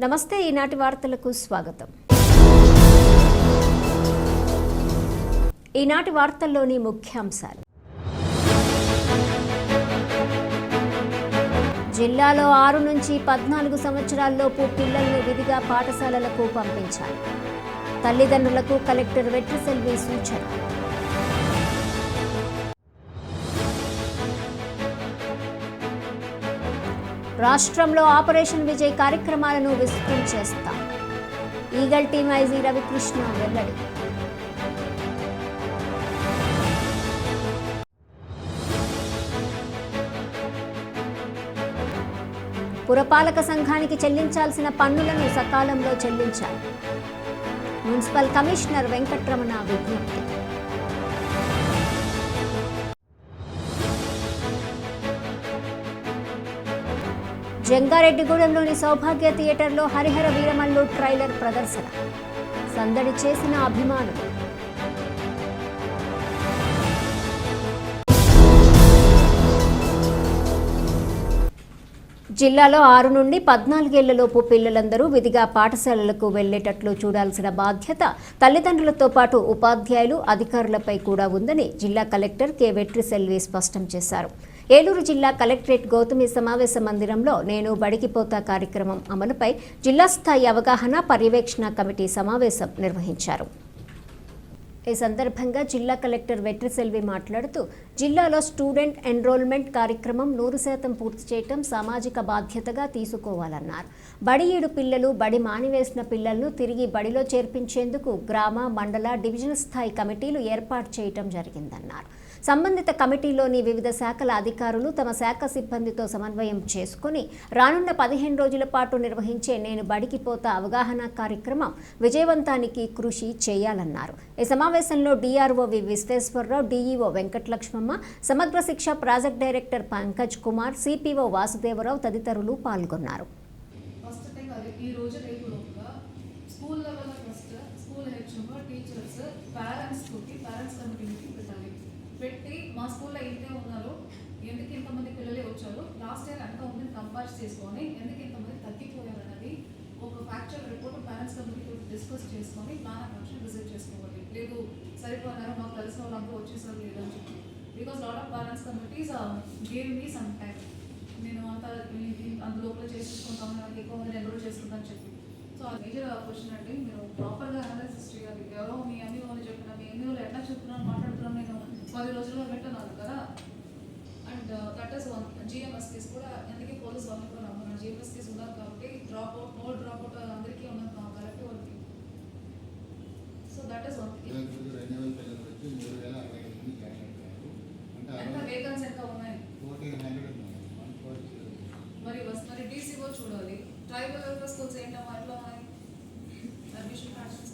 నమస్తే ఈనాటి వార్తలకు స్వాగతం. ఈనాటి వార్తల్లోని ముఖ్యాంశాలు. జిల్లాలో 6 నుంచి 14 సంవత్సరాల్లోపు పిల్లలను విధిగా పాఠశాలలకు పంపించాలి. తల్లిదండ్రులకు కలెక్టర్ వెట్రిసెల్వి సూచన. రాష్ట్రంలో ఆపరేషన్ విజయ్ కార్యక్రమాలను విస్తృతం చేస్తాం. ఈగల్ టీం ఐజీ రవికృష్ణ వెల్లడి. పురపాలక సంఘానికి చెల్లించాల్సిన పన్నులను సకాలంలో చెల్లించాలి. మున్సిపల్ కమిషనర్ వెంకట్రమణ విజ్ఞప్తి. జంగారెడ్డిగూడెంలోని సౌభాగ్య థియేటర్లో హరిహర వీరమల్లు ట్రైలర్ ప్రదర్శన. సందడి చేసిన అభిమానులు. జిల్లాలో 6 నుండి 14 ఏళ్లలోపు పిల్లలందరూ విధిగా పాఠశాలలకు వెళ్లేటట్లు చూడాల్సిన బాధ్యత తల్లిదండ్రులతో పాటు ఉపాధ్యాయులు, అధికారులపై కూడా ఉందని జిల్లా కలెక్టర్ కె వెట్రిసెల్వి స్పష్టం చేశారు. ఏలూరు జిల్లా కలెక్టరేట్ గౌతమి సమావేశ మందిరంలో నేను బడికిపోతా కార్యక్రమం అమలుపై జిల్లా స్థాయి అవగాహన పర్యవేక్షణ కమిటీ సమావేశం నిర్వహించారు. ఈ సందర్భంగా జిల్లా కలెక్టర్ వెట్రిసెల్వి మాట్లాడుతూ జిల్లాలో స్టూడెంట్ ఎన్రోల్మెంట్ కార్యక్రమం 100% పూర్తి చేయడం సామాజిక బాధ్యతగా తీసుకోవాలన్నారు. బడి ఈడు పిల్లలు, బడి మానివేసిన పిల్లలను తిరిగి బడిలో చేర్పించేందుకు గ్రామ, మండల, డివిజన్ స్థాయి కమిటీలు ఏర్పాటు చేయడం జరిగిందన్నారు. సంబంధిత కమిటీలోని వివిధ శాఖల అధికారులు తమ శాఖ సిబ్బందితో సమన్వయం చేసుకుని రానున్న 15 రోజుల పాటు నిర్వహించే నేను బడికి పోతా అవగాహన కార్యక్రమం విజయవంతానికి కృషి చేయాలన్నారు. ఈ సమావేశంలో DRO V Visweswararao, DEO Venkatalakshmamma, Samagra Shiksha project director Pankaj Kumar, CPO Vasudevarao తదితరులు పాల్గొన్నారు. పెట్టి మా స్కూల్లో ఇంతే ఉన్నారు, ఎందుకు ఇంతమంది పిల్లలే వచ్చారు, లాస్ట్ ఇయర్ ఎంత ఉందని కంపేర్ చేసుకొని ఎందుకు ఇంతమంది తగ్గిపోయారు అన్నది ఒక ఫ్యాక్చువల్ రిపోర్ట్ పేరెంట్స్ కమిటీతో డిస్కస్ చేసుకొని ప్లాన్ ఆఫ్ యాక్షన్ విజిట్ చేసుకోవాలి. లేదు సరిపోయినారు, మాకు తెలిసిన వాళ్ళంతా వచ్చేసారు లేదని చెప్పి, because lot of parents committees gave me some time, నేను అంతా అందులోపల చేసుకుంటాను, నాకు ఎక్కువ మంది ఎన్రోల్ చేసుకుంటాను చెప్పి. సో ఆ మేజర్ క్వశ్చన్ అంటే మీరు ప్రాపర్గా అనాలిసిస్ చేయాలి. ఎవరో మీ ఎంఈఓ అని చెప్పిన మీ ఎంఈఓలు ఎట్లా చెప్తున్నాను మాట్లాడుతున్నాను, నేను 10 రోజుల్లో పెట్టన్నాను కదా. And that is one. GMS case కూడా ఎందుకే పోలీస్ వాళ్ళని కూడా నమ్మను. జిఎంఎస్ కేసు ఉన్నారు కాబట్టి డ్రాప్ అవుట్ అందరికీ ఉన్నది కాబట్టి వాళ్ళకి. So that is one. ఎంత వేకెన్సీ ఎంత ఉన్నాయి మరి డీసీఓ చూడాలి. ట్రైబల్ వెల్ఫేర్ స్కూల్స్ ఏంటమ్మా ఎట్లా ఉన్నాయి అడ్మిషన్ ప్యాటర్న్స్?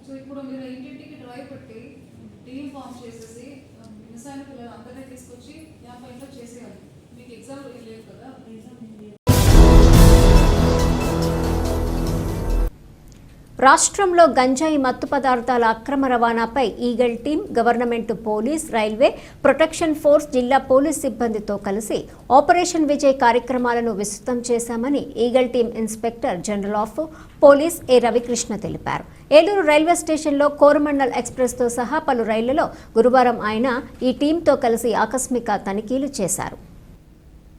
సో ఇప్పుడు మీరు ఇంటింటికి డ్రైవ్ పెట్టి టీమ్ ఫామ్ చేసేసి మిస్ అయిన పిల్లలు అందరినీ తీసుకొచ్చి 50 చేసేయాలి. మీకు ఎగ్జామ్ లేదు కదా. రాష్ట్రంలో గంజాయి మత్తు పదార్థాల అక్రమ రవాణాపై eagle team, government police, railway, protection force, జిల్లా పోలీస్ సిబ్బందితో కలిసి ఆపరేషన్ విజయ్ కార్యక్రమాలను విస్తృతం చేశామని eagle team inspector general of police A Ravikrishna తెలిపారు. ఏలూరు రైల్వే స్టేషన్లో కోరమండల్ ఎక్స్ప్రెస్తో సహా పలు రైళ్లలో గురువారం ఆయన ఈ టీంతో కలిసి ఆకస్మిక తనిఖీలు చేశారు.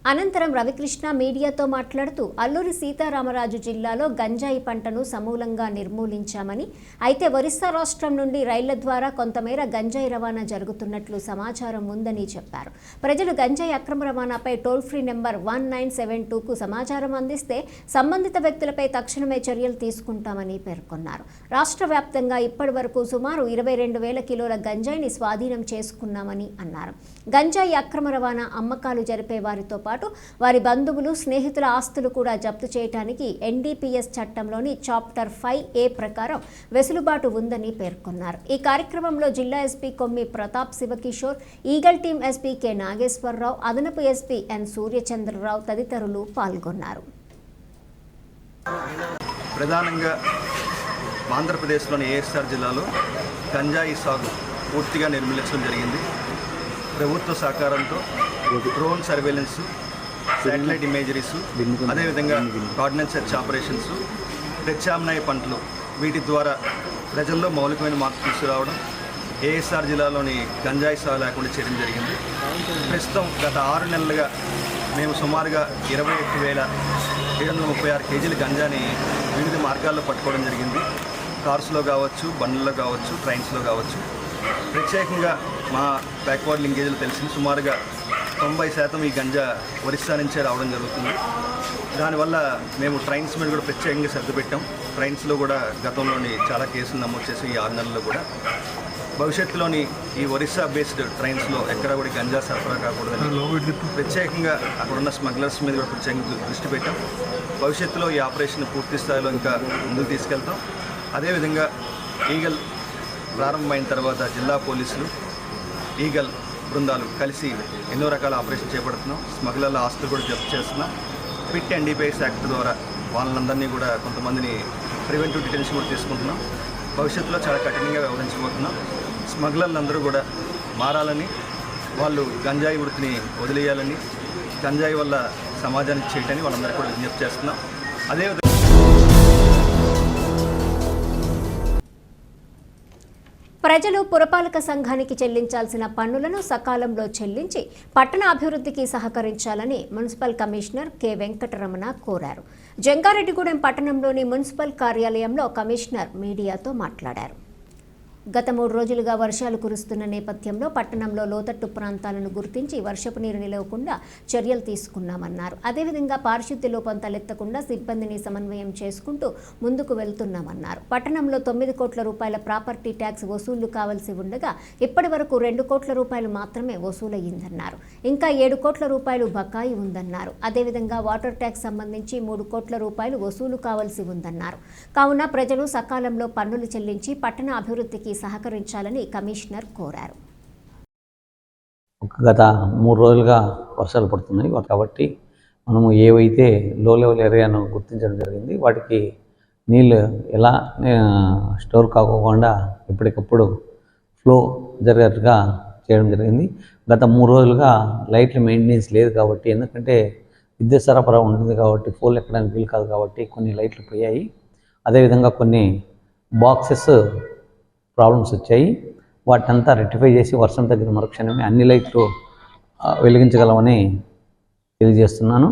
అనంతరం రవికృష్ణ మీడియాతో మాట్లాడుతూ అల్లూరి సీతారామరాజు జిల్లాలో గంజాయి పంటను సమూలంగా నిర్మూలించామని, అయితే ఒరిస్సా రాష్ట్రం నుండి రైళ్ల ద్వారా కొంతమేర గంజాయి రవాణా జరుగుతున్నట్లు సమాచారం ఉందని చెప్పారు. ప్రజలు గంజాయి అక్రమ రవాణాపై టోల్ ఫ్రీ నెంబర్ 1972కు సమాచారం అందిస్తే సంబంధిత వ్యక్తులపై తక్షణమే చర్యలు తీసుకుంటామని పేర్కొన్నారు. రాష్ట్ర వ్యాప్తంగా ఇప్పటి వరకు సుమారు 22,000 కిలోల గంజాయిని స్వాధీనం చేసుకున్నామని అన్నారు. గంజాయి అక్రమ రవాణా అమ్మకాలు జరిపే వారితో పాటు వారి బంధువులు, స్నేహితుల ఆస్తులు కూడా జప్తు చేయడానికి ఎన్డీపీఎస్ చట్టంలోని చాప్టర్ 5A ప్రకారం వెసులుబాటు ఉందని పేర్కొన్నారు. ఈ కార్యక్రమంలో జిల్లా SP Kommi Pratap Shivakishore, eagle team SP K Nageswararao, అదనపు ఎస్పీ ఎన్ సూర్యచంద్రరావు తదితరులు పాల్గొన్నారు. ప్రధానంగా ఆంధ్రప్రదేశ్లోని ఏఎస్ఆర్ జిల్లాలో గంజాయి సాగు పూర్తిగా నిర్మూలించడం జరిగింది. ప్రభుత్వ సహకారంతో డ్రోన్ సర్వేలెన్స్, శాటిలైట్ ఇమేజరీస్, అదేవిధంగా కార్డినెన్స్ సెర్చ్ ఆపరేషన్స్, ప్రత్యామ్నాయ పంటలు, వీటి ద్వారా ప్రజల్లో మౌలికమైన మార్పు తీసుకురావడం, ఏఎస్ఆర్ జిల్లాలోని గంజాయి సాగు లేకుండా చేయడం జరిగింది. ప్రస్తుతం గత 6 నెలలుగా మేము సుమారుగా 21,736 కేజీల గంజాని వివిధ మార్గాల్లో పట్టుకోవడం జరిగింది. కార్స్లో కావచ్చు, బండ్లలో కావచ్చు, ట్రైన్స్లో కావచ్చు. ప్రత్యేకంగా మా బ్యాక్వర్డ్ లింకేజీలు తెలిసింది సుమారుగా 90% ఈ గంజా ఒరిస్సా నుంచే రావడం జరుగుతుంది. దానివల్ల మేము ట్రైన్స్ మీద కూడా ప్రత్యేకంగా శ్రద్ధ పెట్టాం. ట్రైన్స్లో కూడా గతంలోని చాలా కేసులు నమోదు చేసి ఈ 6 నెలల్లో కూడా భవిష్యత్తులోని ఈ ఒరిస్సా బేస్డ్ ట్రైన్స్లో ఎక్కడ కూడా గంజా సరఫరా కాకూడదని ప్రత్యేకంగా అక్కడున్న స్మగ్లర్స్ మీద కూడా ప్రత్యేకంగా దృష్టి పెట్టాం. భవిష్యత్తులో ఈ ఆపరేషన్ పూర్తి స్థాయిలో ఇంకా ముందుకు తీసుకెళ్తాం. అదేవిధంగా ఈగల్ ప్రారంభమైన తర్వాత జిల్లా పోలీసులు, ఈగల్ బృందాలు కలిసి ఎన్నో రకాల ఆపరేషన్ చేపడుతున్నాం. స్మగ్లర్ల ఆస్తులు కూడా జప్తు చేస్తున్నాం. పిట్ NDPS యాక్ట్ ద్వారా వాళ్ళందరినీ కూడా కొంతమందిని ప్రివెంటివ్ డిటెన్షన్ కూడా తీసుకుంటున్నాం. భవిష్యత్తులో చాలా కఠినంగా వ్యవహరించబోతున్నాం. స్మగ్లర్లందరూ కూడా మారాలని, వాళ్ళు గంజాయి వృత్తిని వదిలేయాలని, గంజాయి వల్ల సమాజానికి చేయటని వాళ్ళందరికీ కూడా విజ్ఞప్తి చేస్తున్నాం. అదేవిధంగా ప్రజలు పురపాలక సంఘానికి చెల్లించాల్సిన పన్నులను సకాలంలో చెల్లించి పట్టణ అభివృద్ధికి సహకరించాలని మున్సిపల్ కమిషనర్ కె వెంకటరమణ కోరారు. జంగారెడ్డిగూడెం పట్టణంలోని మున్సిపల్ కార్యాలయంలో కమిషనర్ మీడియాతో మాట్లాడారు. గత 3 రోజులుగా వర్షాలు కురుస్తున్న నేపథ్యంలో పట్టణంలో లోతట్టు ప్రాంతాలను గుర్తించి వర్షపు నీరు నిలవకుండా చర్యలు తీసుకున్నామన్నారు. అదేవిధంగా పారిశుద్ధ్య లోపం తలెత్తకుండా సిబ్బందిని సమన్వయం చేసుకుంటూ ముందుకు వెళ్తున్నామన్నారు. పట్టణంలో 9 కోట్ల రూపాయల ప్రాపర్టీ ట్యాక్స్ వసూళ్లు కావాల్సి ఉండగా ఇప్పటి వరకు 2 కోట్ల రూపాయలు మాత్రమే వసూలయ్యిందన్నారు. ఇంకా 7 కోట్ల రూపాయలు బకాయి ఉందన్నారు. అదేవిధంగా వాటర్ ట్యాక్స్ సంబంధించి 3 కోట్ల రూపాయలు వసూలు కావాల్సి ఉందన్నారు. కావున ప్రజలు సకాలంలో పన్నులు చెల్లించి పట్టణ అభివృద్ధికి సహకరించాలని కమిషనర్ కోరారు. గత 3 రోజులుగా వర్షాలు పడుతున్నాయి కాబట్టి మనము ఏవైతే లో లెవెల్ ఏరియాను గుర్తించడం జరిగింది, వాటికి నీళ్ళు ఎలా స్టోర్ కాకుండా ఎప్పటికప్పుడు ఫ్లో జరిగేట్టుగా చేయడం జరిగింది. గత 3 రోజులుగా లైట్ల మెయింటెనెన్స్ లేదు కాబట్టి, ఎందుకంటే విద్యుత్ సరఫరా ఉంటుంది కాబట్టి పోల్ ఎక్కడానికి వీలు కాదు కాబట్టి కొన్ని లైట్లు పోయాయి. అదేవిధంగా కొన్ని బాక్సెస్ ప్రాబ్లమ్స్ వచ్చాయి. వాటినంతా రెక్టిఫై చేసి వర్షం తగ్గిన మరుక్షణమే అన్ని లైట్లు వెలిగించగలమని తెలియజేస్తున్నాను.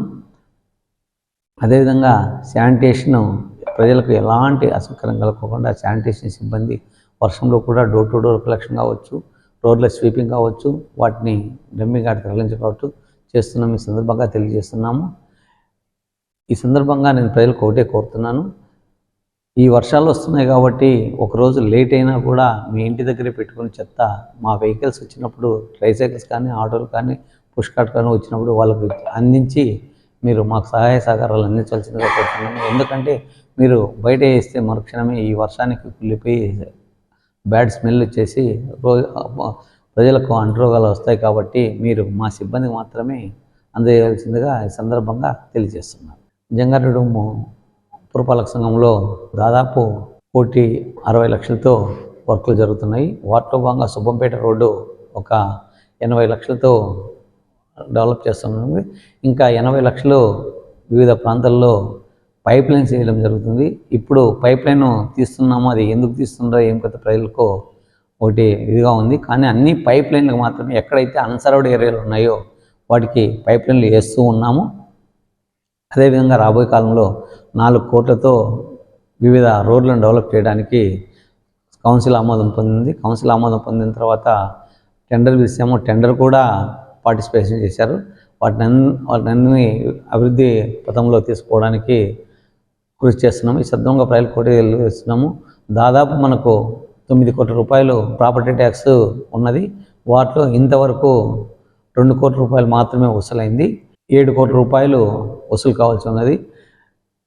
అదేవిధంగా శానిటేషన్ ప్రజలకు ఎలాంటి అసౌకర్యం కలగకుండా శానిటేషన్ సిబ్బంది వర్షంలో కూడా డోర్ టు డోర్ కలెక్షన్ కావచ్చు, రోడ్ల స్వీపింగ్ కావచ్చు, వాటిని డంపింగ్ యార్డ్ తరలించవచ్చు చేస్తున్నాం. ఈ సందర్భంగా తెలియజేస్తున్నాము. ఈ సందర్భంగా నేను ప్రజలకు ఒకటే కోరుతున్నాను, ఈ వర్షాలు వస్తున్నాయి కాబట్టి ఒకరోజు లేట్ అయినా కూడా మీ ఇంటి దగ్గరే పెట్టుకుని చెత్త మా వెహికల్స్ వచ్చినప్పుడు, ట్రైసైకిల్స్ కానీ, ఆటోలు కానీ, పుష్ కార్ట్ కానీ వచ్చినప్పుడు వాళ్ళకి అందించి మీరు మాకు సహాయ సహకారాలు అందించాల్సిందిగా కోరుతున్నాను. ఎందుకంటే మీరు బయట వేస్తే మరుక్షణమే ఈ వర్షానికి కుళ్ళిపోయి బ్యాడ్ స్మెల్ వచ్చేసి ప్రజలకు అంటురోగాలు వస్తాయి కాబట్టి మీరు మా సిబ్బందికి మాత్రమే అందజేయాల్సిందిగా ఈ సందర్భంగా తెలియజేస్తున్నాను. జంగారెడ్డి పురపాలక సంఘంలో దాదాపు 1,60,00,000తో వర్కులు జరుగుతున్నాయి. వాటిలో భాగంగా సుబ్బంపేట రోడ్డు ఒక 80 లక్షలతో డెవలప్ చేస్తున్నాము. ఇంకా 80 లక్షలు వివిధ ప్రాంతాల్లో పైప్ లైన్స్ వేయడం జరుగుతుంది. ఇప్పుడు పైప్ లైన్ తీస్తున్నాము, అది ఎందుకు తీస్తున్నారో ఏం కొత్త ప్రజలకు ఒకటి ఇదిగా ఉంది. కానీ అన్ని పైప్ లైన్లకు మాత్రమే ఎక్కడైతే అన్సర్వ్డ్ ఏరియాలు ఉన్నాయో వాటికి పైప్ లైన్లు వేస్తూ ఉన్నాము. అదేవిధంగా రాబోయే కాలంలో 4 కోట్లతో వివిధ రోడ్లను డెవలప్ చేయడానికి కౌన్సిల్ ఆమోదం పొందింది. కౌన్సిల్ ఆమోదం పొందిన తర్వాత టెండర్ పిలిచాము. టెండర్ కూడా పార్టిసిపేషన్ చేశారు. వాటిని అభివృద్ధి పథంలో తీసుకోవడానికి కృషి చేస్తున్నాము. ఈ సందర్భంగా ప్రజలు కూడా తెలియజేస్తున్నాము. దాదాపు మనకు 9 కోట్ల రూపాయలు ప్రాపర్టీ ట్యాక్స్ ఉన్నది. వాటిలో ఇంతవరకు 2 కోట్ల రూపాయలు మాత్రమే వసూలైంది. 7 కోట్ల రూపాయలు వసూలు కావాల్సి ఉన్నది.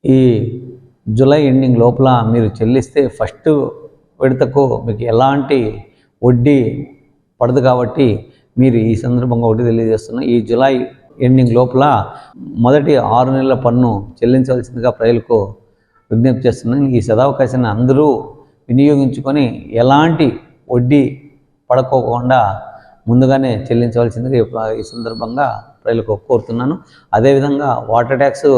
ఈ జూలై ఎండింగ్ లోపల మీరు చెల్లిస్తే ఫస్ట్ విడతకు మీకు ఎలాంటి వడ్డీ పడదు కాబట్టి మీరు ఈ సందర్భంగా ఒకటి తెలియజేస్తున్నా, ఈ జూలై ఎండింగ్ లోపల మొదటి 6 నెలల పన్ను చెల్లించవలసిందిగా ప్రజలకు విజ్ఞప్తి చేస్తున్నాను. ఈ సదావకాశాన్ని అందరూ వినియోగించుకొని ఎలాంటి వడ్డీ పడకోకుండా ముందుగానే చెల్లించవలసిందిగా ఈ సందర్భంగా ప్రజలకు కోరుతున్నాను. అదేవిధంగా వాటర్ ట్యాక్స్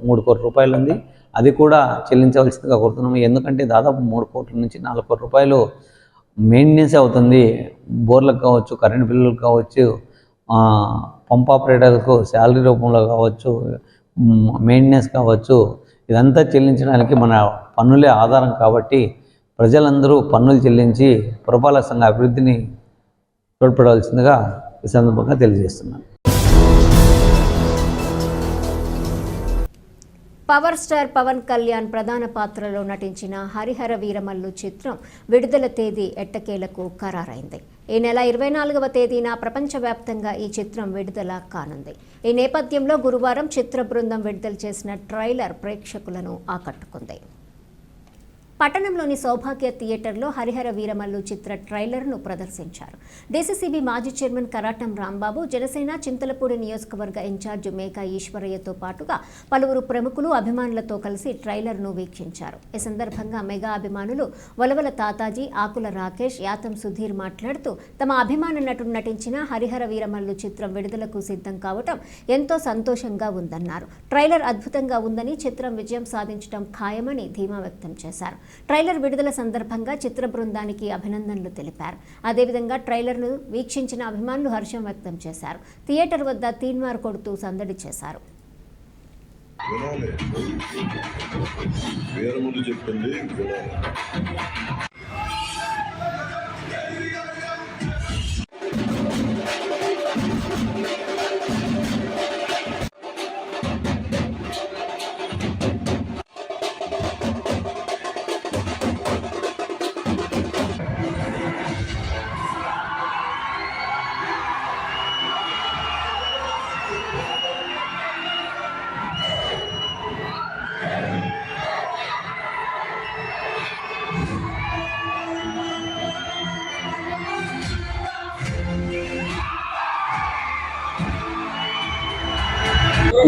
3 కోట్ల రూపాయలు ఉంది, అది కూడా చెల్లించవలసిందిగా కోరుతున్నాము. ఎందుకంటే దాదాపు 3 కోట్ల నుంచి 4 కోట్ల రూపాయలు మెయింటెనెన్స్ అవుతుంది. బోర్లకు కావచ్చు, కరెంటు బిల్లులకు కావచ్చు, పంప్ ఆపరేటర్లకు శాలరీ రూపంలో కావచ్చు, మెయింటెనెన్స్ కావచ్చు, ఇదంతా చెల్లించడానికి మన పన్నులే ఆధారం. కాబట్టి ప్రజలందరూ పన్నులు చెల్లించి పురపాలక సంఘ అభివృద్ధిని తోడ్పడవలసిందిగా ఈ సందర్భంగా తెలియజేస్తున్నాను. పవర్ స్టార్ పవన్ కళ్యాణ్ ప్రధాన పాత్రలో నటించిన హరిహర వీరమల్లు చిత్రం విడుదల తేదీ ఎట్టకేలకు ఖరారైంది. ఈ నెల 24వ తేదీన ప్రపంచవ్యాప్తంగా ఈ చిత్రం విడుదల కానుంది. ఈ నేపథ్యంలో గురువారం చిత్ర బృందం విడుదల చేసిన ట్రైలర్ ప్రేక్షకులను ఆకట్టుకుంది. పట్టణంలోని సౌభాగ్య థియేటర్లో హరిహర వీరమల్లు చిత్ర ట్రైలర్ను ప్రదర్శించారు. డీసీసీబీ మాజీ చైర్మన్ కరాటం రాంబాబు, జనసేన చింతలపూడి నియోజకవర్గ ఇన్ఛార్జ్ మేకా ఈశ్వరయ్యతో పాటుగా పలువురు ప్రముఖులు అభిమానులతో కలిసి ట్రైలర్ను వీక్షించారు. ఈ సందర్భంగా మెగా అభిమానులు వలవల తాతాజీ, ఆకుల రాకేష్, యాతం సుధీర్ మాట్లాడుతూ తమ అభిమాన నటుడు నటించిన హరిహర వీరమల్లు చిత్రం విడుదలకు సిద్ధం కావటం ఎంతో సంతోషంగా ఉందన్నారు. ట్రైలర్ అద్భుతంగా ఉందని, చిత్రం విజయం సాధించడం ఖాయమని ధీమా వ్యక్తం చేశారు. ట్రైలర్ విడుదల సందర్భంగా చిత్ర బృందానికి అభినందనలు తెలిపారు. అదేవిధంగా ట్రైలర్ను వీక్షించిన అభిమానులు హర్షం వ్యక్తం చేశారు. థియేటర్ వద్ద తీన్మార్ కొడుతూ సందడి చేశారు.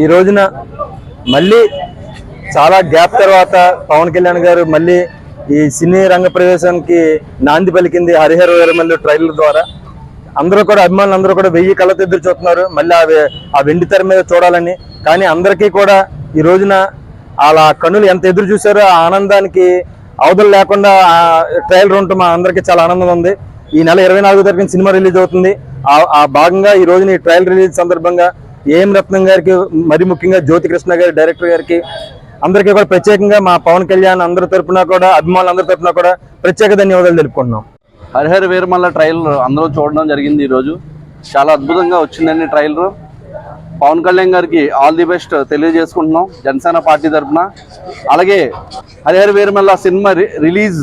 ఈ రోజున మళ్ళీ చాలా గ్యాప్ తర్వాత పవన్ కళ్యాణ్ గారు మళ్ళీ ఈ సినీ రంగ ప్రవేశానికి నాంది పలికింది హరిహర వీరమల్లు ట్రైలర్ ద్వారా. అందరూ కూడా అభిమానులు అందరూ కూడా 1000 కళ్ళతో ఎదురు చూస్తున్నారు మళ్ళీ ఆ వెండి తెర మీద చూడాలని. కానీ అందరికీ కూడా ఈ రోజున అలా కన్నులు ఎంత ఎదురు చూసారో ఆ ఆనందానికి అవధులు లేకుండా ట్రైలర్ ఉండటం మా అందరికీ చాలా ఆనందంగా ఉంది. ఈ నెల 24వ తారీఖున సినిమా రిలీజ్ అవుతుంది. ఆ భాగంగా ఈ రోజున ఈ ట్రైలర్ రిలీజ్ సందర్భంగా ఏఎం రత్నం గారికి, మరి ముఖ్యంగా జ్యోతి కృష్ణ గారి డైరెక్టర్ గారికి అందరికీ కూడా ప్రత్యేకంగా మా పవన్ కళ్యాణ్ అందరి తరపున కూడా, అభిమానులందరి తరపున కూడా ప్రత్యేక ధన్యవాదాలు తెలుపుకుంటున్నాం. హరిహర వీరమల్ల ట్రైలర్ అందరూ చూడడం జరిగింది. ఈరోజు చాలా అద్భుతంగా వచ్చిందండి ట్రైలర్. పవన్ కళ్యాణ్ గారికి ఆల్ ది బెస్ట్ తెలియజేసుకుంటున్నాం జనసేన పార్టీ తరఫున. అలాగే Harihara Veeramalla cinema release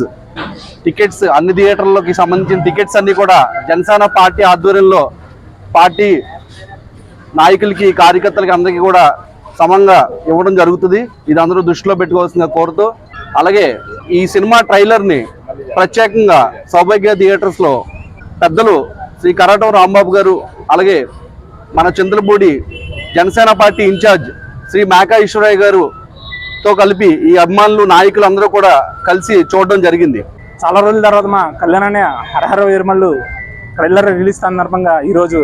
tickets అన్ని థియేటర్లకి సంబంధించిన టికెట్స్ అన్ని కూడా జనసేన పార్టీ ఆధ్వర్యంలో పార్టీ నాయకులకి, కార్యకర్తలకి అందరికీ కూడా సమంగా ఇవ్వడం జరుగుతుంది. ఇది అందరూ దృష్టిలో పెట్టుకోవాల్సిందిగా కోరుతూ, అలాగే ఈ సినిమా ట్రైలర్ని ప్రత్యేకంగా సౌభాగ్య థియేటర్స్లో పెద్దలు శ్రీ కరాటం రాంబాబు గారు, అలాగే మన చింతలపూడి జనసేన పార్టీ ఇన్ఛార్జ్ శ్రీ మేకా ఈశ్వరయ్య గారుతో కలిపి ఈ అభిమానులు, నాయకులు అందరూ కూడా కలిసి చూడడం జరిగింది. చాలా రోజుల తర్వాత మా కళ్యాణ్ అనే హరిహర వీరమల్లు ట్రైలర్ రిలీజ్ సందర్భంగా ఈరోజు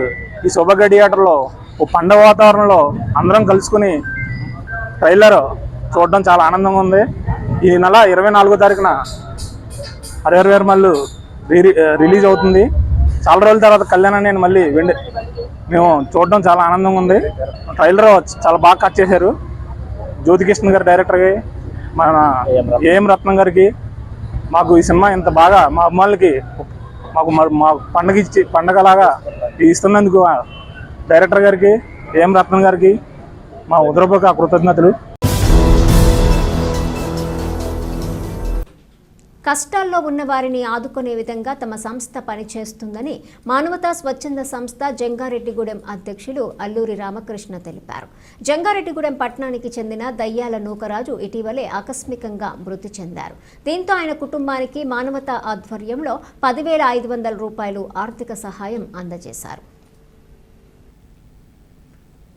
ఈ సౌభాగ్య థియేటర్లో ఓ పండుగ వాతావరణంలో అందరం కలుసుకుని ట్రైలర్ చూడడం చాలా ఆనందంగా ఉంది. ఈ నెల 24వ తారీఖున హరిహర వీరమల్లు రిలీజ్ అవుతుంది. చాలా రోజుల తర్వాత కళ్యాణ్ నేను మళ్ళీ మేము చూడడం చాలా ఆనందంగా ఉంది. ట్రైలర్ చాలా బాగా కట్ చేశారు. జ్యోతికృష్ణ గారి డైరెక్టర్కి, మన ఏఎం రత్నం గారికి, మాకు ఈ సినిమా ఇంత బాగా మా అభిమానులకి మా పండగలాగా ఇస్తున్నందుకు డైరెక్టర్ గారికి, ఏఎం రత్నం గారికి మా ఉదరపూర్వక కృతజ్ఞతలు. కష్టాల్లో ఉన్న వారిని ఆదుకునే విధంగా తమ సంస్థ పనిచేస్తుందని మానవతా స్వచ్ఛంద సంస్థ జంగారెడ్డిగూడెం అధ్యక్షులు అల్లూరి రామకృష్ణ తెలిపారు. జంగారెడ్డిగూడెం పట్టణానికి చెందిన దయ్యాల నూకరాజు ఇటీవలే ఆకస్మికంగా మృతి చెందారు. దీంతో ఆయన కుటుంబానికి మానవతా ఆధ్వర్యంలో 10,500 రూపాయలు ఆర్థిక సహాయం అందజేశారు.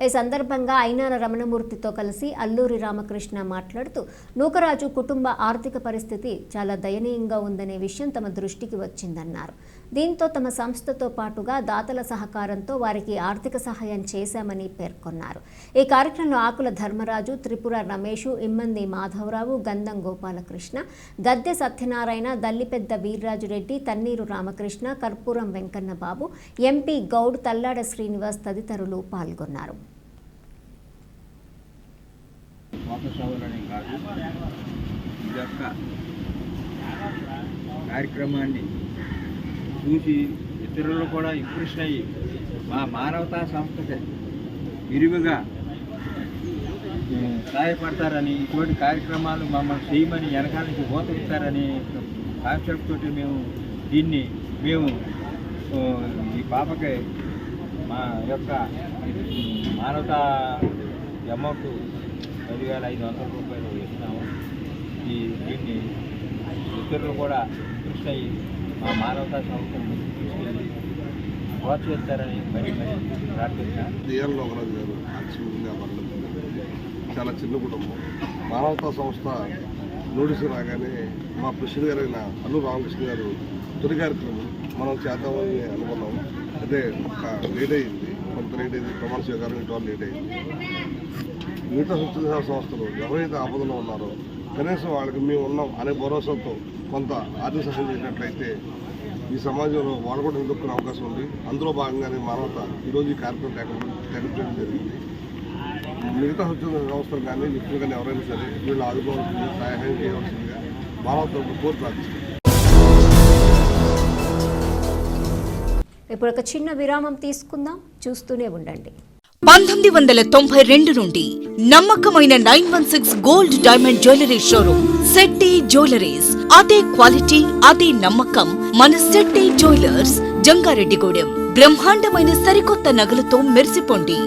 ఈ సందర్భంగా అయినాల రమణమూర్తితో కలిసి అల్లూరి రామకృష్ణ మాట్లాడుతూ, నూకరాజు కుటుంబ ఆర్థిక పరిస్థితి చాలా దయనీయంగా ఉందనే విషయం తమ దృష్టికి వచ్చిందన్నారు. దీంతో తమ సంస్థతో పాటుగా దాతల సహకారంతో వారికి ఆర్థిక సహాయం చేశామని పేర్కొన్నారు. ఈ కార్యక్రమంలో ఆకుల ధర్మరాజు, త్రిపుర రమేష్, ఇమ్మంది మాధవరావు, గంధం గోపాలకృష్ణ, గద్దె సత్యనారాయణ, దల్లిపెద్ద వీర్రాజురెడ్డి, తన్నీరు రామకృష్ణ, కర్పూరం వెంకన్నబాబు, ఎంపీ గౌడ్, తల్లాడ శ్రీనివాస్ తదితరులు పాల్గొన్నారు. ఈ యొక్క కార్యక్రమాన్ని చూసి ఇతరులు కూడా ఇంప్రెషన్ అయ్యి మా మానవతా సంస్థకి విరివిగా సహాయపడతారని, ఇటువంటి కార్యక్రమాలు మమ్మల్ని చేయమని వెనకాల నుంచి ఊతమిస్తారని కాన్సెప్ట్ తోటి మేము ఈ పాపకి మా యొక్క మానవతా అమౌంట్ 10,500 రూపాయలు ఇస్తున్నాము. దీన్ని ఇతరులు కూడా ఇంట్రెస్ట్ అయ్యి మా మానవతా సంస్థను తీసుకెళ్ళి ప్రోత్సహిస్తారని మరి ప్రార్థిస్తున్నాను. డిఎల్ లోకరాజు గారు యాక్చువల్గా చాలా చిన్న కుటుంబం. మానవతా సంస్థ నోటీసు రాగానే మా ప్రెసిడెంట్ గారైన అల్లు రామకృష్ణ గారు తొలి కార్యక్రమం మనం చేద్దామని అనుకున్నాము. అయితే ఒక లేట్ అయింది, కొంత లేట్ అయింది, ప్రమాణ స్వీకారం ఇంటి వాళ్ళు లేట్ అయింది. మిగతా స్వచ్ఛంద సంస్థలు ఎవరైతే ఆపదలో ఉన్నారో కనీసం వాళ్ళకి మేము ఉన్నాం అనే భరోసాతో కొంత ఆర్థిక సహాయం చేసినట్లయితే ఈ సమాజంలో వాళ్ళు కూడా నిలుపుకునే అవకాశం ఉంది. అందులో భాగంగానే మానవత ఈరోజు ఈ కార్యక్రమం టెకనింగ్ జరిగింది. మిగతా స్వచ్ఛంద సంస్థలు కానీ వ్యక్తులు కానీ ఎవరైనా సరే వీళ్ళు ఆదుకోవాల్సింది, సహాయం చేయవలసిందిగా మానవత కోరి ప్రార్థిస్తుంది. ఇప్పుడు ఒక చిన్న విరామం తీసుకుందాం, చూస్తూనే ఉండండి. 1992 నుండి నమ్మకమైన 916 gold diamond jewellery showroom Shetty jewelleries. అదే క్వాలిటీ, అదే నమ్మకం మన శెట్టి జ్యువెలర్స్, జంగారెడ్డిగూడెం. బ్రహ్మాండమైన సరికొత్త నగలతో మెరిసిపోండి.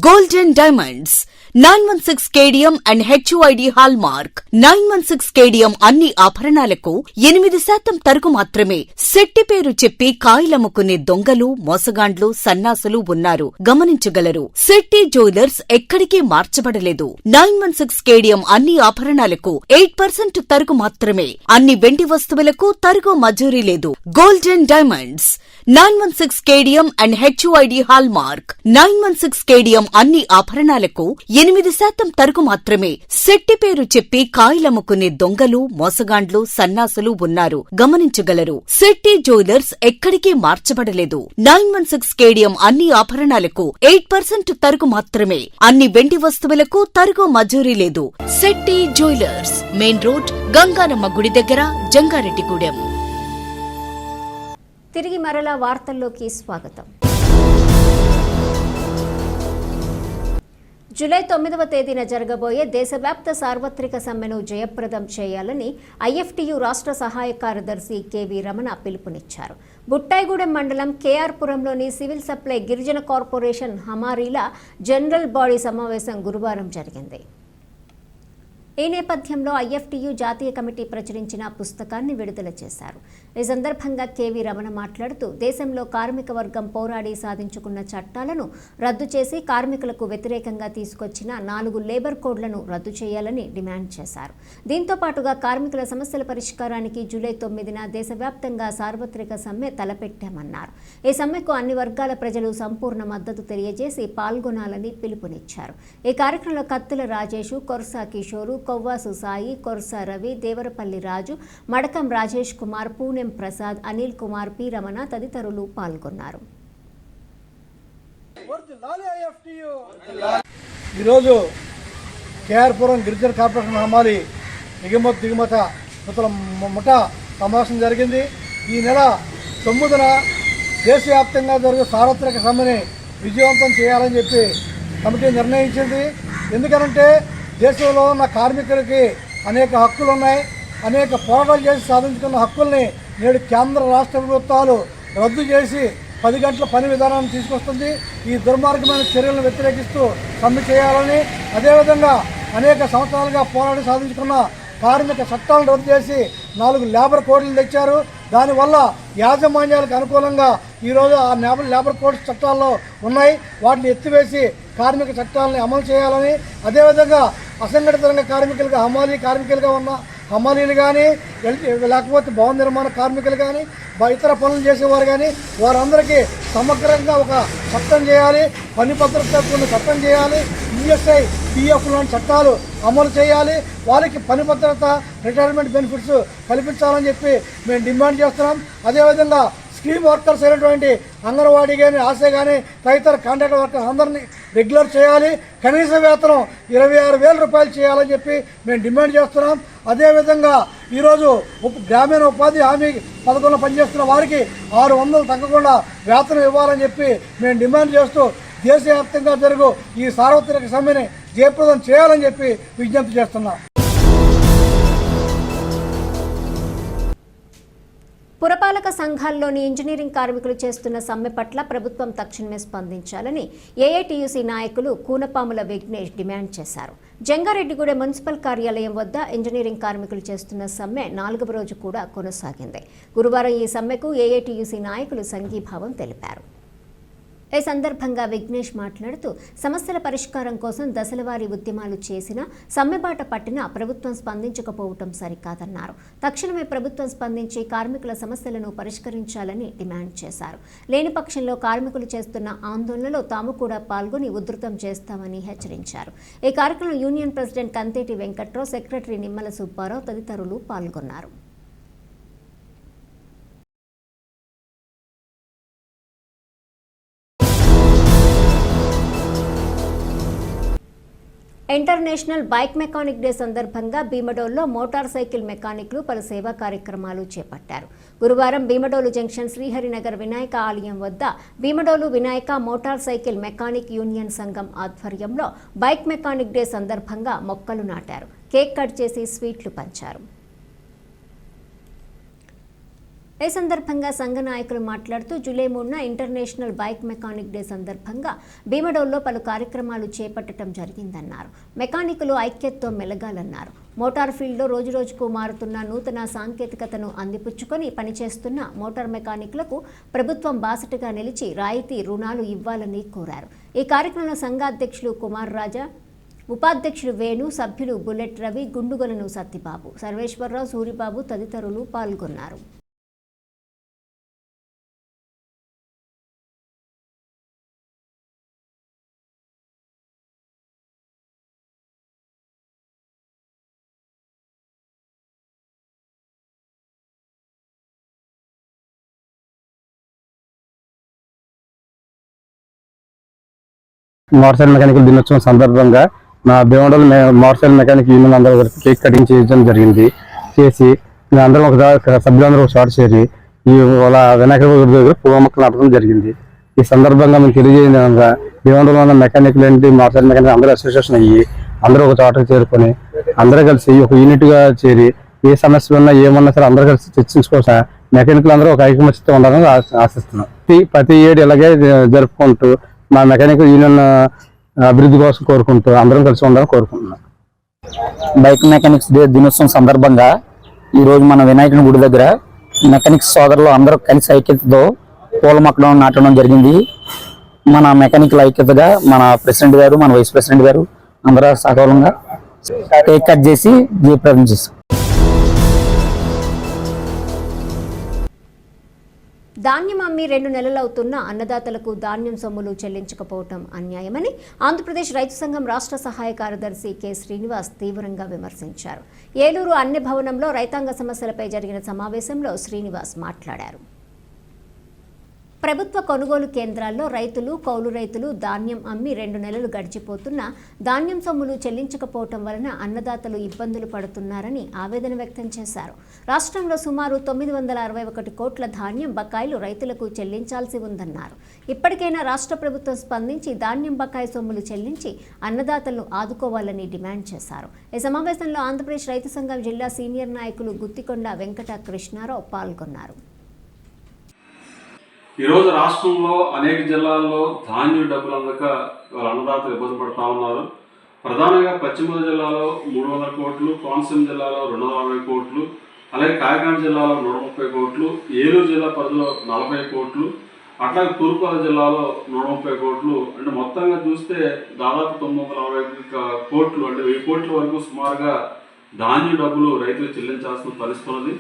Golden diamonds 916 KDM and HUID hallmark. 916 KDM అన్ని ఆభరణాలకు 8% తరుగు మాత్రమే. శెట్టి పేరు చెప్పి కాయలమ్ముకునే దొంగలు, మోసగాండ్లు, సన్నాసులు ఉన్నారు, గమనించగలరు. శెట్టి జ్యువెలర్స్ ఎక్కడికి మార్చబడలేదు. 916 కేడియం అన్ని ఆభరణాలకు 8% తరుగు మాత్రమే. అన్ని వెండి వస్తువులకు తరుగు మజూరీ లేదు. Golden diamonds 916 KDM and HUID hallmark. 916 KDM అన్ని ఆభరణాలకు 8% తరుగు మాత్రమే. శెట్టి పేరు చెప్పి కాయలమ్ముకునే దొంగలు, మోసగాండ్లు, సన్నాసులు ఉన్నారు, గమనించగలరు. శెట్టి జ్యువెలర్స్ ఎక్కడికి మార్చబడలేదు. 916 కేడియం అన్ని ఆభరణాలకు 8% తరుగు మాత్రమే. అన్ని వెండి వస్తువులకు తరుగు మజూరీ లేదు. Shetty jewellers, main road, Ganganamma గుడి దగ్గర, జంగారెడ్డిగూడెం. తిరిగి మరలా వార్తల్లోకి స్వాగతం. జూలై 9వ తేదీన జరగబోయే దేశవ్యాప్త సార్వత్రిక సమ్మెను జయప్రదం చేయాలని ఐఎఫ్టియు రాష్ట్ర సహాయ కార్యదర్శి కెవి రమణ పిలుపునిచ్చారు. బుట్టాయిగూడెం మండలం కేఆర్పురంలోని సివిల్ సప్లై గిరిజన కార్పొరేషన్ హమారీల జనరల్ బాడీ సమావేశం గురువారం జరిగింది. ఈ నేపథ్యంలో ఐఎఫ్టియు జాతీయ కమిటీ ప్రచురించిన పుస్తకాన్ని విడుదల చేశారు. ఈ సందర్భంగా కెవి రమణ మాట్లాడుతూ దేశంలో కార్మిక వర్గం పోరాడి సాధించుకున్న చట్టాలను రద్దు చేసి కార్మికులకు వ్యతిరేకంగా తీసుకొచ్చిన 4 లేబర్ కోడ్లను రద్దు చేయాలని డిమాండ్ చేశారు. దీంతో పాటుగా కార్మికుల సమస్యల పరిష్కారానికి జూలై 9న దేశవ్యాప్తంగా సార్వత్రిక సమ్మె తలపెట్టామన్నారు. ఈ సమ్మెకు అన్ని వర్గాల ప్రజలు సంపూర్ణ మద్దతు తెలియజేసి పాల్గొనాలని పిలుపునిచ్చారు. ఈ కార్యక్రమంలో కత్తుల రాజేషు, కొర్సా కిషోరు, కొవ్వాసు సాయి, కొర్సా రవి, దేవరపల్లి రాజు, మడకం రాజేష్ కుమార్, పూనెం ప్రసాద్, అనిల్ కుమార్, పి రమణ తదితరులు పాల్గొన్నారు. ఈరోజు కేఆర్పురం గిరిజన కార్పొరేషన్ హమాలి దిగుమత ముఠా సమావేశం జరిగింది. ఈ నెల 9న దేశవ్యాప్తంగా జరిగే సార్వత్రిక సమ్మెని విజయవంతం చేయాలని చెప్పి కమిటీ నిర్ణయించింది. ఎందుకనంటే దేశంలో ఉన్న కార్మికులకి అనేక హక్కులు ఉన్నాయి. అనేక పోరాటాలు చేసి సాధించుకున్న హక్కుల్ని నేడు కేంద్ర రాష్ట్ర ప్రభుత్వాలు రద్దు చేసి 10 గంటల పని విధానాన్ని తీసుకొస్తుంది. ఈ దుర్మార్గమైన చర్యలను వ్యతిరేకిస్తూ సమ్మె చేయాలని, అదేవిధంగా అనేక సంవత్సరాలుగా పోరాడి సాధించుకున్న కార్మిక చట్టాలను రద్దు చేసి 4 లేబర్ కోడ్లు తెచ్చారు. దానివల్ల యాజమాన్యాలకు అనుకూలంగా ఈరోజు ఆ లేబర్ కోడ్స్ చట్టాల్లో ఉన్నాయి. వాటిని ఎత్తివేసి కార్మిక చట్టాలని అమలు చేయాలని, అదేవిధంగా అసంఘటిత రంగ కార్మికులుగా హమాలీ కార్మికులుగా ఉన్న హమాలీలు కానీ, లేకపోతే భవన నిర్మాణ కార్మికులు కానీ, ఇతర పనులు చేసేవారు కానీ వారందరికీ సమగ్రంగా ఒక చట్టం చేయాలి, పని భద్రత చట్టం చేయాలి, ఈఎస్ఐ పిఎఫ్ లాంటి చట్టాలు అమలు చేయాలి, వారికి పని భద్రత రిటైర్మెంట్ బెనిఫిట్స్ కల్పించాలని చెప్పి మేము డిమాండ్ చేస్తున్నాం. అదేవిధంగా స్కీమ్ వర్కర్స్ అయినటువంటి అంగన్వాడీ కానీ, ఆశా కానీ తదితర కాంట్రాక్ట్ వర్కర్స్ అందరినీ రెగ్యులర్ చేయాలి, కనీస వేతనం 26,000 రూపాయలు చేయాలని చెప్పి మేము డిమాండ్ చేస్తున్నాం. అదేవిధంగా ఈరోజు గ్రామీణ ఉపాధి హామీ పథకంలో పనిచేస్తున్న వారికి 600 తగ్గకుండా వేతనం ఇవ్వాలని చెప్పి మేము డిమాండ్ చేస్తూ దేశవ్యాప్తంగా జరుగు ఈ సార్వత్రిక సమ్మెని జయప్రదం చేయాలని చెప్పి విజ్ఞప్తి చేస్తున్నాం. పురపాలక సంఘాల్లోని ఇంజనీరింగ్ కార్మికులు చేస్తున్న సమ్మె పట్ల ప్రభుత్వం తక్షణమే స్పందించాలని ఏఐటీయూసీ నాయకులు కూనపాముల విఘ్నేష్ డిమాండ్ చేశారు. జంగారెడ్డిగూడెం మున్సిపల్ కార్యాలయం వద్ద ఇంజనీరింగ్ కార్మికులు చేస్తున్న సమ్మె 4వ రోజు కూడా కొనసాగింది. గురువారం ఈ సమ్మెకు ఏఐటీయూసీ నాయకులు సంఘీభావం తెలిపారు. ఈ సందర్భంగా విఘ్నేష్ మాట్లాడుతూ సమస్యల పరిష్కారం కోసం దశలవారీ ఉద్యమాలు చేసినా సమ్మెబాట పట్టినా ప్రభుత్వం స్పందించకపోవటం సరికాదన్నారు. తక్షణమే ప్రభుత్వం స్పందించి కార్మికుల సమస్యలను పరిష్కరించాలని డిమాండ్ చేశారు. లేని పక్షంలో కార్మికులు చేస్తున్న ఆందోళనలో తాము కూడా పాల్గొని ఉధృతం చేస్తామని హెచ్చరించారు. ఈ కార్యక్రమంలో union president Kanteti Venkatrao, secretary Nimmala Subbarao తదితరులు పాల్గొన్నారు. ఇంటర్నేషనల్ బైక్ మెకానిక్ డే సందర్భంగా భీమడోల్లో మోటార్ సైకిల్ మెకానిక్లు పలు సేవా కార్యక్రమాలు చేపట్టారు. గురువారం భీమడోలు జంక్షన్ శ్రీహరినగర్ వినాయక ఆలయం వద్ద Bhimadole Vinayaka motorcycle mechanic union సంఘం ఆధ్వర్యంలో బైక్ మెకానిక్ డే సందర్భంగా మొక్కలు నాటారు, కేక్ కట్ చేసి స్వీట్లు పంచారు. ఈ సందర్భంగా సంఘ నాయకులు మాట్లాడుతూ జూలై 3న ఇంటర్నేషనల్ బైక్ మెకానిక్ డే సందర్భంగా భీమడోల్లో పలు కార్యక్రమాలు చేపట్టడం జరిగిందన్నారు. మెకానికులు ఐక్యతతో మెలగాలన్నారు. మోటార్ ఫీల్డ్లో రోజురోజుకు మారుతున్న నూతన సాంకేతికతను అందిపుచ్చుకొని పనిచేస్తున్న మోటార్ మెకానిక్లకు ప్రభుత్వం బాసటగా నిలిచి రాయితీ రుణాలు ఇవ్వాలని కోరారు. ఈ కార్యక్రమంలో సంఘ అధ్యక్షులు కుమార్ రాజా, ఉపాధ్యక్షుడు వేణు, సభ్యులు బుల్లెట్ రవి, గుండుగొలను సత్యబాబు, సర్వేశ్వరరావు, సూరిబాబు తదితరులు పాల్గొన్నారు. మోటార్ సైకిల్ మెకానికల్ దినోత్సవం సందర్భంగా మా Bhimadole motorcycle mechanic union అందరూ కేక్ కటింగ్ చేయడం జరిగింది. చేసి అందరం సభ్యులందరూ ఒక చోట చేరి వాళ్ళ వినాయక దగ్గర పూల మొక్కలు నాటడం జరిగింది. ఈ సందర్భంగా మేము తెలియజేయండి అనగా భీమడోలో ఉన్న మెకానిక్లు ఏంటి మోటార్ సైకిల్ మెకానిక్ అందరూ అసోసియేషన్ అయ్యి అందరూ ఒక చోటకు చేరుకొని అందరూ కలిసి ఒక యూనిట్ గా చేరి ఏ సమస్యలు ఉన్నా ఏమన్నా సరే అందరూ కలిసి చర్చించుకోసం మెకానిక్లు అందరూ ఒక ఐకమత్యంతో ఉండాలని ఆశిస్తున్నాం. ప్రతి ఏడు ఇలాగే జరుపుకుంటూ మా మెకానికల్ యూనియన్ అభివృద్ధి కోసం కోరుకుంటూ అందరం కలిసి ఉండాలని కోరుకుంటున్నాం. బైక్ మెకానిక్స్ డే దినోత్సవం సందర్భంగా ఈరోజు మన వినాయకుని గుడి దగ్గర మెకానిక్స్ సోదరులు అందరూ కలిసి ఐక్యతతో పూల మొక్కలు నాటడం జరిగింది. మన మెకానికల్ ఐక్యతగా మన ప్రెసిడెంట్ గారు, మన వైస్ ప్రెసిడెంట్ గారు అందరూ సగౌరవంగా కేక్ కట్ చేసి జయప్రదం చేశాం. ధాన్యం అమ్మి 2 నెలలవుతున్న అన్నదాతలకు ధాన్యం సొమ్ములు చెల్లించకపోవటం అన్యాయమని ఆంధ్రప్రదేశ్ రైతు సంఘం రాష్ట్ర సహాయ కార్యదర్శి కె శ్రీనివాస్ తీవ్రంగా విమర్శించారు. ఏలూరు అన్ని భవనంలో రైతాంగ సమస్యలపై జరిగిన సమావేశంలో శ్రీనివాస్ మాట్లాడారు. ప్రభుత్వ కొనుగోలు కేంద్రాల్లో రైతులు, కౌలు రైతులు ధాన్యం అమ్మి 2 నెలలు గడిచిపోతున్నా ధాన్యం సొమ్ములు చెల్లించకపోవటం వలన అన్నదాతలు ఇబ్బందులు పడుతున్నారని ఆవేదన వ్యక్తం చేశారు. రాష్ట్రంలో సుమారు 961 కోట్ల ధాన్యం బకాయిలు రైతులకు చెల్లించాల్సి ఉందన్నారు. ఇప్పటికైనా రాష్ట్ర ప్రభుత్వం స్పందించి ధాన్యం బకాయి సొమ్ములు చెల్లించి అన్నదాతలను ఆదుకోవాలని డిమాండ్ చేశారు. ఈ సమావేశంలో ఆంధ్రప్రదేశ్ రైతు సంఘం జిల్లా సీనియర్ నాయకులు గుత్తికొండ వెంకట కృష్ణారావు పాల్గొన్నారు. ఈరోజు రాష్ట్రంలో అనేక జిల్లాల్లో ధాన్యం డబ్బులు అందక వాళ్ళ అన్నదాతలు ఇబ్బంది పడుతూ ఉన్నారు. ప్రధానంగా పశ్చిమ జిల్లాలో 300 కోట్లు, కోనసీమ జిల్లాలో 260 కోట్లు, అలాగే కాకినాడ జిల్లాలో 130 కోట్లు, ఏలూరు జిల్లా పరిధిలో 40 కోట్లు, అట్లాగే తూర్పుగోదావరి జిల్లాలో 130 కోట్లు, అంటే మొత్తంగా చూస్తే దాదాపు 940 కోట్లు, అంటే 1000 కోట్ల వరకు సుమారుగా ధాన్యం డబ్బులు రైతులు చెల్లించాల్సిన పరిస్థితి ఉన్నది.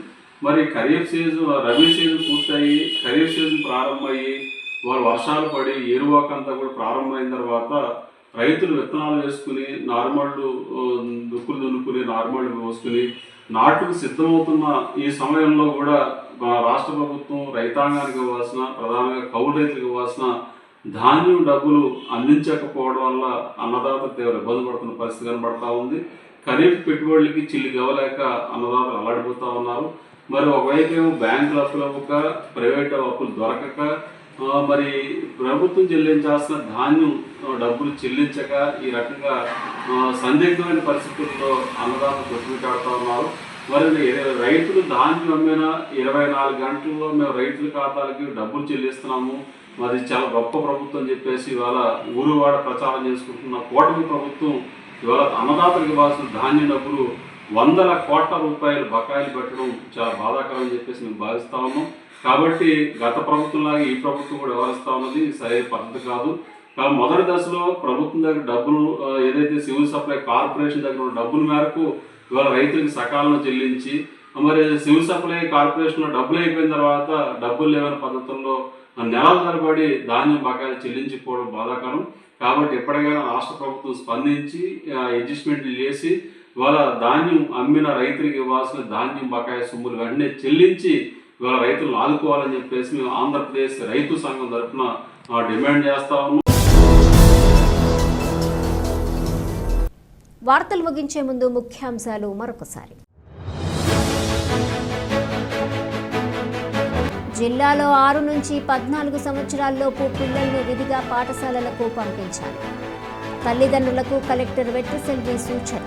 మరి ఖరీఫ్ సీజన్ రబీ సీజన్ పూర్తయి ఖరీఫ్ సీజన్ ప్రారంభమయ్యి వాళ్ళు వర్షాలు పడి ఏరువాకంతా కూడా ప్రారంభమైన తర్వాత రైతులు విత్తనాలు వేసుకుని నారుమళ్ళు దుక్కులు దున్నుకుని నారుమళ్ళు పోసుకుని నాటుకు సిద్ధమవుతున్న ఈ సమయంలో కూడా మన రాష్ట్ర ప్రభుత్వం రైతాంగానికి ఇవ్వాల్సిన ప్రధానంగా కౌలు రైతులకు ఇవ్వాల్సిన ధాన్యం డబ్బులు అందించకపోవడం వల్ల అన్నదాతలు తీవ్ర ఇబ్బంది పడుతున్న పరిస్థితి కనబడతా ఉంది. ఖరీఫ్ పెట్టుబడులకి చిల్లి గవ్వలేక అన్నదాతలు అల్లాడిపోతూ ఉన్నారు. మరి ఒకవైపు ఏమో బ్యాంకులు అప్పులు అవ్వక ప్రైవేట్ అప్పులు దొరకక మరి ప్రభుత్వం చెల్లించాల్సిన ధాన్యం డబ్బులు చెల్లించక ఈ రకంగా సందిగ్ధమైన పరిస్థితుల్లో అన్నదాతలు కొట్టుమిట్టాడుతూ ఉన్నారు. మరి రైతులు ధాన్యం అమ్మిన 24 గంటల్లో మేము రైతుల ఖాతాలకి డబ్బులు చెల్లిస్తున్నాము, మరి చాలా గొప్ప ప్రభుత్వం అని చెప్పేసి ఇవాళ ఊరువాడ ప్రచారం చేసుకుంటున్న కూటమి ప్రభుత్వం ఇవాళ అన్నదాతలకు ఇవ్వాల్సిన ధాన్యం డబ్బులు 100 కోట్ల రూపాయలు బకాయిలు పెట్టడం చాలా బాధాకరం అని చెప్పేసి మేము భావిస్తా ఉన్నాం. కాబట్టి గత ప్రభుత్వంలాగా ఈ ప్రభుత్వం కూడా వ్యవహరిస్తూ ఉన్నది సరైన పద్ధతి కాదు. కానీ మొదటి దశలో ప్రభుత్వం దగ్గర డబ్బులు ఏదైతే సివిల్ సప్లై కార్పొరేషన్ దగ్గర ఉన్న డబ్బుల మేరకు ఇవాళ రైతులకు సకాలంలో చెల్లించి మరి సివిల్ సప్లై కార్పొరేషన్లో డబ్బులు అయిపోయిన తర్వాత డబ్బులు లేవని పద్ధతుల్లో నెలల తరబడి ధాన్యం బకాయిలు చెల్లించిపోవడం బాధాకరం. కాబట్టి ఎప్పటికైనా రాష్ట్ర ప్రభుత్వం స్పందించి అడ్జస్ట్మెంట్లు చేసి ఇవాళ ధాన్యం అమ్మిన రైతులకు ఇవ్వాల్సిన ధాన్యం బకాయి సొమ్ములు వెంటనే చెల్లించి ఇవాళ రైతులను ఆదుకోవాలని చెప్పేసి మేము ఆంధ్రప్రదేశ్ రైతు సంఘం తరఫున డిమాండ్ చేస్తా ఉన్నాం. వార్తలు ముగించే ముందు ముఖ్యాంశాలు మరొకసారి. జిల్లాలో 6 నుంచి 14 సంవత్సరాల్లోపు పిల్లలను విధిగా పాఠశాలలకు పంపించాలి. తల్లిదండ్రులకు కలెక్టర్ వెట్రిసెల్వి సూచన.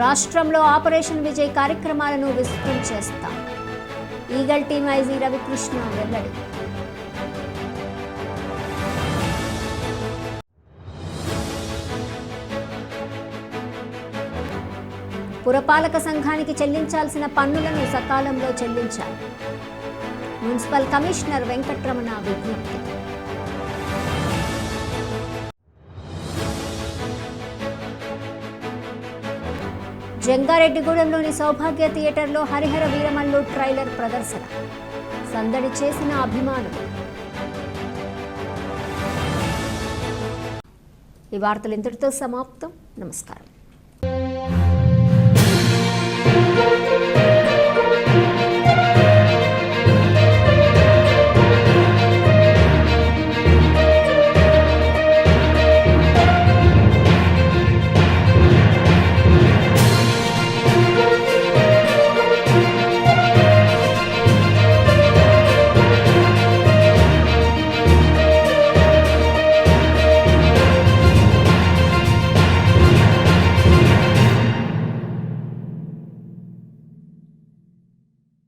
రాష్ట్రంలో ఆపరేషన్ విజయ్ కార్యక్రమాలను విస్తృతం చేస్తాం. ఈగల్ టీం ఐజీ రవికృష్ణ వెల్లడి. పురపాలక సంఘానికి చెల్లించాల్సిన పన్నులను సకాలంలో చెల్లించాలి. మున్సిపల్ కమిషనర్ వెంకట్రమణ విజ్ఞప్తి. జంగారెడ్డిగూడెంలోని సౌభాగ్య థియేటర్లో హరిహర వీరమల్లు ట్రైలర్ ప్రదర్శన. సందడి చేసిన అభిమానులు. ఈ వార్తలు ఇంతటితో సమాప్తం. నమస్కారం.